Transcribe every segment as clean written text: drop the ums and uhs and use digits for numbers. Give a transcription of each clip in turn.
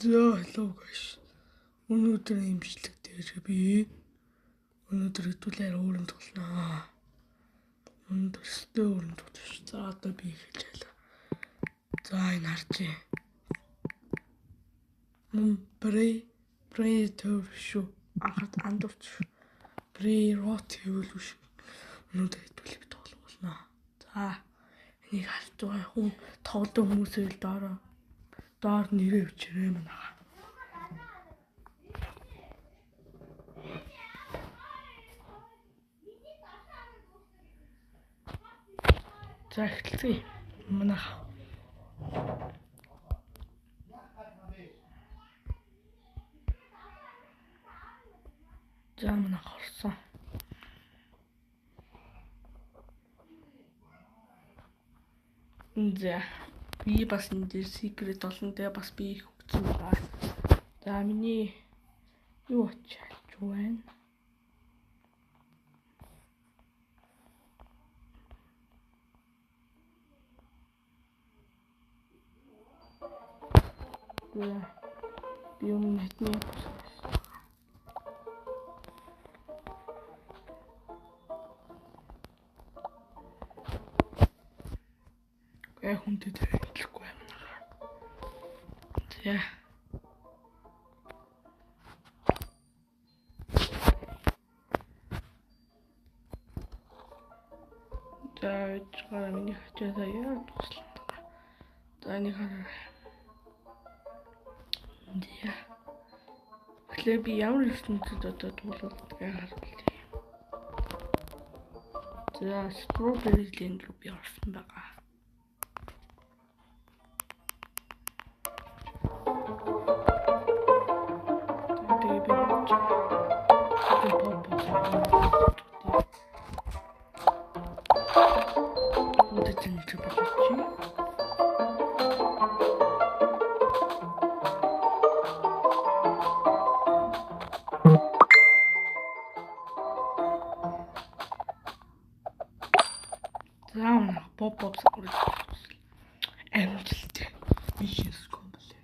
Hello guys. Өнөөдөр имжлэг дээр би өнөөдөр хэдүүлээр өөрөнд толноо. Өнөөдөр өстөө өөрөнд толж. За одоо би хийж ялаа. За энэ харчи. Пре шүү. Анхад андурч. Рот хэвэл биш. Өнөөдөр хэдүүлээ би тоглоно. За энийг харж байгаа хүн тоглоом хүмүүсээ л доор нэрээ бичээрэй манайха. За эхэлцгээе. Манайха. За манайха орсон. За би бас энэ дээр secret олон дээр бас би их өгсөн байгаа. За миний юу очиж байна? Би өмнөдний хүнтэй хэлэхгүй юм. За. За миний хачаа яа туслаа. За нэг хараа. За. Эхлээ би ямар ертөнцид одоо туулдаг харуулъя. За strawberry land руу би орсон байгаа. Заавал pop сакурж амжилт mission complete.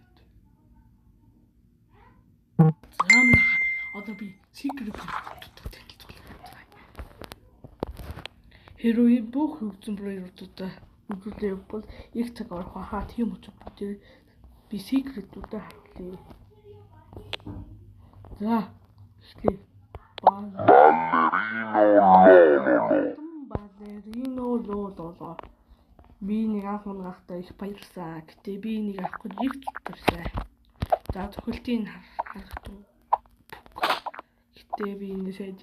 Заавал одоо би secret танилцуулах. Heroin бүх хөгжим проектуудаа үзүүлээ бол их цаг орох хаа тийм учраас бүгд би secret-уудаа харуулъя. За эхлэе. Балерино лололо. Би нэг анх мангахтаа их баярсан. Гэтэ би нэг авах гэж их зүтэрсэн. За тохиолтын харагдав. Гэтэ би энэ сайж.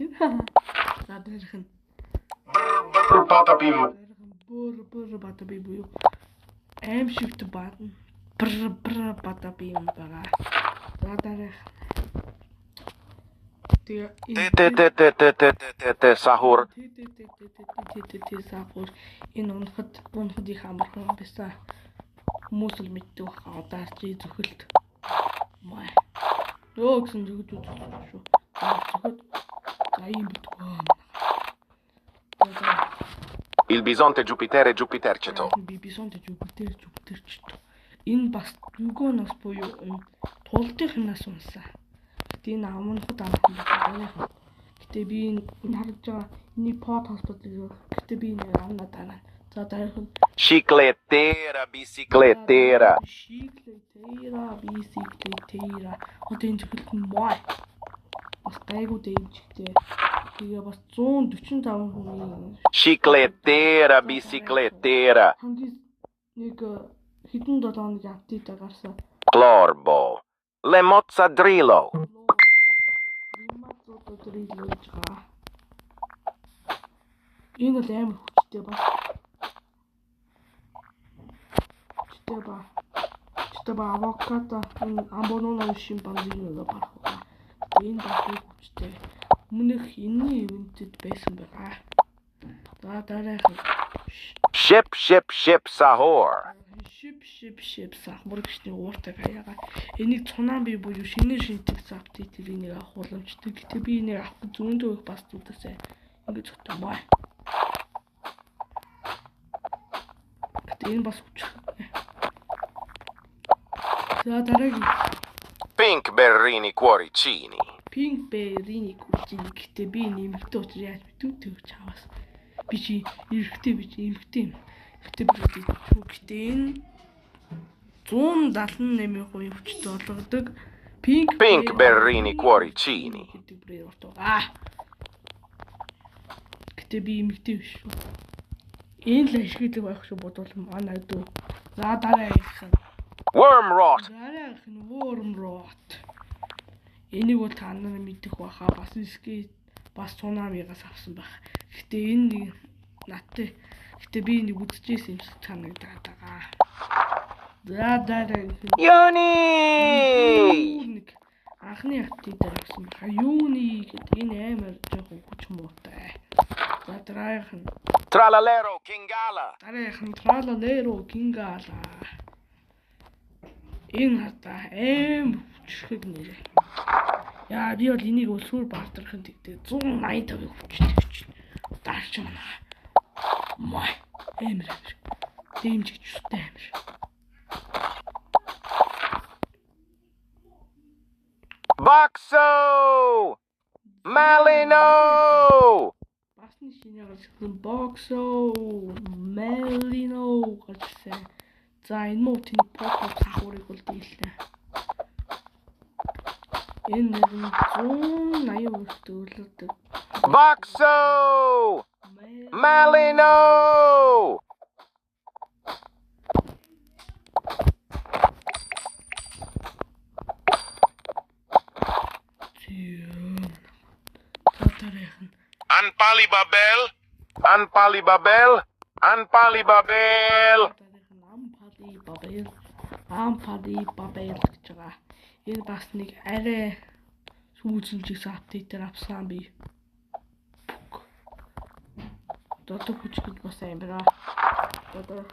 За дээрх нь батабим буюу аим шивт баатна. Батабим байгаа. За дээрх Сахур. Сахур. Энэ унахад их амархан байсан. Хүмүүс л мэддэг баха. Одоо арчи зөвхөлт. Май. Ёо гэсэн зөвхөд үзсэн шүү. Зөвхөд. За юм битгөө. Il bisonte Giupiterceto. Bisonte Giupiterceto. Энэ бас югоноос буюу тулдынхнаас унсан. Энэ амнахад амархан. Гэтэ би энэ харж байгаа энэ под hospital гэтэ би нэг амнаа дараа. За дээрх нь Biciclettera. Одоо энэ зөвхөлт нь мой. Бас гайгүй дэмжигтэй. Тэгээ бас 145 хүний Biciclettera. хамгийн нэг хэдэн 7 хоног апдейт гарсан. Glorbo. Le mozzadrillo. Энэ л амар хүчтэй ба. Авокадо амбононо шимпанзино баг. Энэ баг хүчтэй. Өмнөх энэний ивентэд байсан байгаа. За дараах Ship sahur. Ship сахмар гэсний ууртай гаяга. Энийг цунами буюу шинээр шинтэх апдейт энийг авах боломжтой. Гэтэ би энийг авах зүүндөө их бас зүгтсэ. Ингээд зөтөн бай. Гэтэ энэ бас хүч. За дараагийн Pink berrini cuoricini. Pink berry-ний гүржин гэхдээ би нэмэгтэй учраас яаж битүү төгч чаваас. Би чи эрэгтэй эмэгтэй юм. Эрэгтэй бүрээд шүү. Гэхдээ энэ 178% хүчтэй болгодог Pink berrini cuoricini. гэдэг бүрээр урт байгаа. Гэтэ би эмэгтэй биш шүү. Энэ л ашигладаг байх шүү бодвол манай дүү. За дараагийнх нь. Worm rot. Дараагийнх нь worm rot. Энийг бол та нар мэдэх баха. Бас скейт бас цунамигаас авсан байх. Гэтэ энэ нэг надтай. Гэтэ би энийг үзчихсэн юм шиг санагдаад байгаа. За дараагийнх нь. Yoni! Анхны хатыг дээр авсан баха. Юуны гэдэг энэ амар жоохон хүч муутай. За дараагийнх нь. Tralalero Kingala. Дараагийнх нь Tralalero Kingala. Энэ хата амар хүчрхэг нэр. Яа би бол энийг өсвөр баатархан тэгдэг 185 хүчтэй гэж. Дарч манай. Май амар. Дэмжиж шүтээ амар. Boxo! Malino! Басны шинээр гэсэн Boxo, Malino гэсэн. За энэ муу тэний pop сахурыг бол дийлээ. Энэ нэг 180 өртөө өлөдөг. Boxo! Malino! Anpalibabel! Anpalibabel! Anpalibabel! Ампалибабел гэж байгаа. Энэ бас нэг арай сүүжинчээс апдейтер авсан би. Дото хүчтэй бас амираа. Дото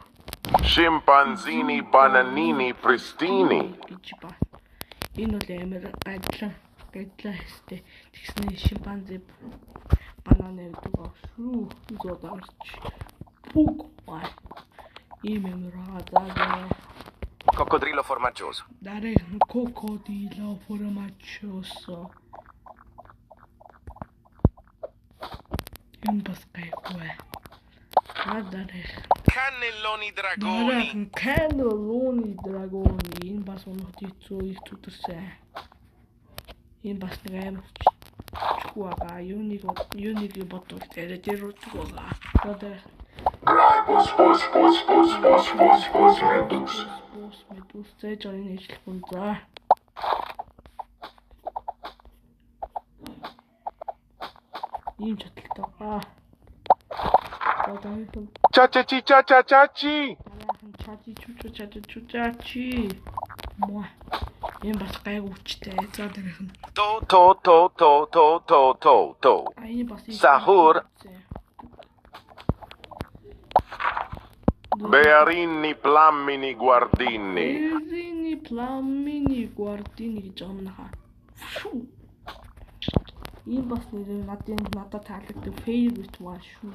Scimpanzini bananini pristini. гэж ба. Энэ бол амир гадлаа хэстэй. Тэгснэ шимпанзе бананы гэдэг ба шүү. Зодамч. Пук. Ийм амираа заа. Coccodrillo formaggioso. Dare un coccodrillo formaggioso. Юм бас гайгүй. Дare. Cannelloni dragoni. Cannelloni dragoni. Энэ бас өнөхд хэцүү их зүдэрсэн. Энэ бас нэг аим чгүй байгаа. Юуныг бодвол тэр утг байгаа. Дare. Медуз зэж орны ижил хүн за. Ийм чадaltaй байгаа. Cha-cha-chi, cha-cha-cha-chi. Чачи. Моо. Ийм бас гайгүй хүчтэй. За дараах нь. To. Энэ бас Sahur. Bearini plammini guardini. Bearini plammini guardini гэж амнаха. Энэ бас нэр надад таалагддаг favorite one шүү.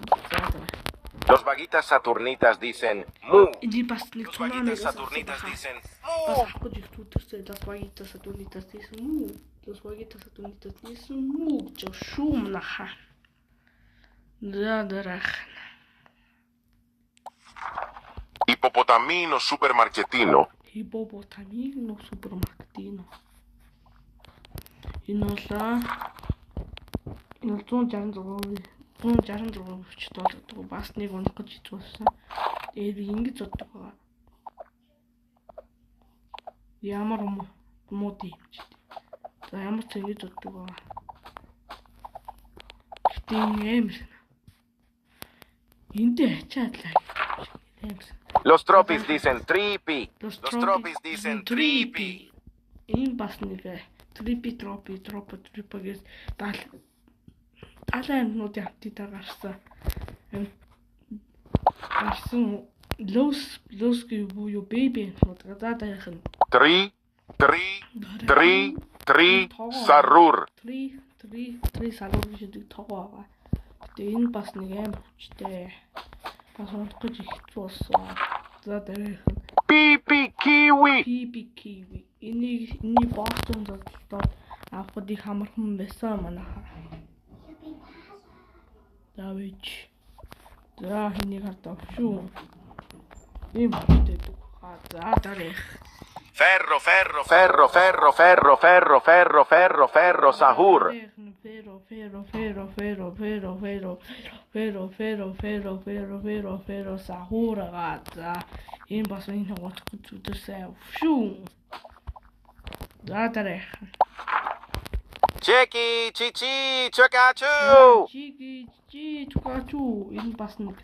Los vaguitas saturnitas dicen mu. Энэ бас нэг Los vaguitas saturnitas dicen mu. Бас ахгүй их түүтэрсэн Los vaguitas saturnitas dicen mu. Los vaguitas saturnitas dicen mu гэж шүү мнаха. Дараах. Hippopotamino supermarchetino. Hippopotamino supermarchetino. Энэ бол 166 хүчтэй болдог. Бас нэг унах гэж хэлсэн. Тэгээд би ингэж боддог байгаа. Ямар муу диймч. За ямар ч ингэж боддог байгаа. Гэтэ нэмэр. Эндээ ачаадлаа. Los tropis dicen tripi. Los tropis dicen tripi. Энэ бас нэг трипи гэж талаа амтнуудын хамтдаа гарсан лос буюу бэби амтнууд гадаадах нь Tri sarur. Три саруур гэдэг тоогоо байгаа. Гэтэ энэ бас нэг аим хүчтэй. Бас унах гэж их болсон. За дараах нь Pipi kiwi. Pipi kiwi. Энийний Бостон зодтолдоод авахд их хамархан байсан манайхаа. Давич. За хэнийг хардав шүү. Ийм хөтэй дүү. За дарих. Ferro, ferro, ferro, ferro, ferro, ferro, ferro, ferro, ferro, sahur. Ferro, sahur за. Энэ бас энэ хогцох зүдэрсэн шүү. За дарих. Cheki, chichi, chakachu. Чукачу энэ бас нэг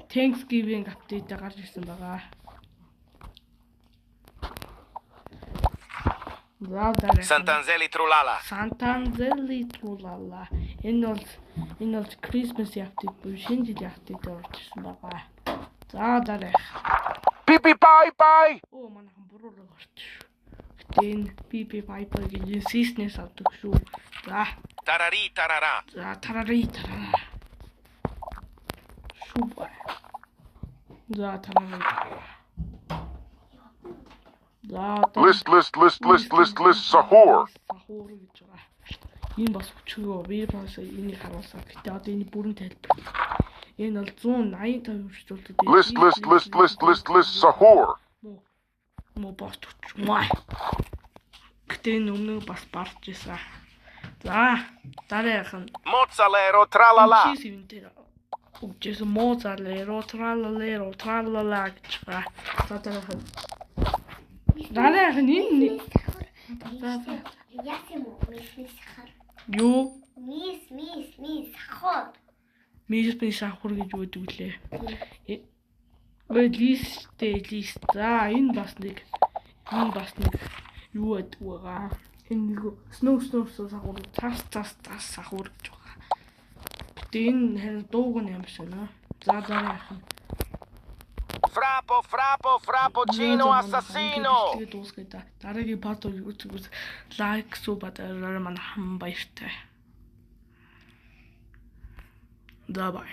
Thanksgiving апдейт гарч ирсэн байгаа. За дараа. Santanzeli Trulala. Энэ бол Christmas апдейт буюу шинэ жилийн апдейт орж ирсэн байгаа. За дараа. Pipi bye bye. Оо манайхан буруу гарч шүү. Гэтэ энэ Bye гэж season-ээс авдаг шүү. За. Tarari tarara. За тарари. Шуба. За тарари. List, sahur. Сахур гэж байгаа. Энэ бас өчгөө би бас энийг харуулсан. Гэтэ одоо энэ бүрэн тайлбар. Энэ бол 185 хүртэл List, sahur. Мо пост маа. Гэтэ энэ өмнө бас барж ирсэн. За дараах нь Mozzalero tralala. Үгжээс моцалеро тралала гэж байгаа. За дараах нь энэ Ясэм мисс хар. юу Мисс хар. Мисс сахур гэж үүдэг лээ. Лист. За энэ бас нэг юу гэдэг вэ? Энэ нэг snow сахур, цас сахур гэж байгаа. Гэтэ энэ харин дууг нь юм шиг нэ. За дараах нь Frappuccino assassino. Дараагийн part үзүүс лайк субатаар манай хам баяртай. За бай.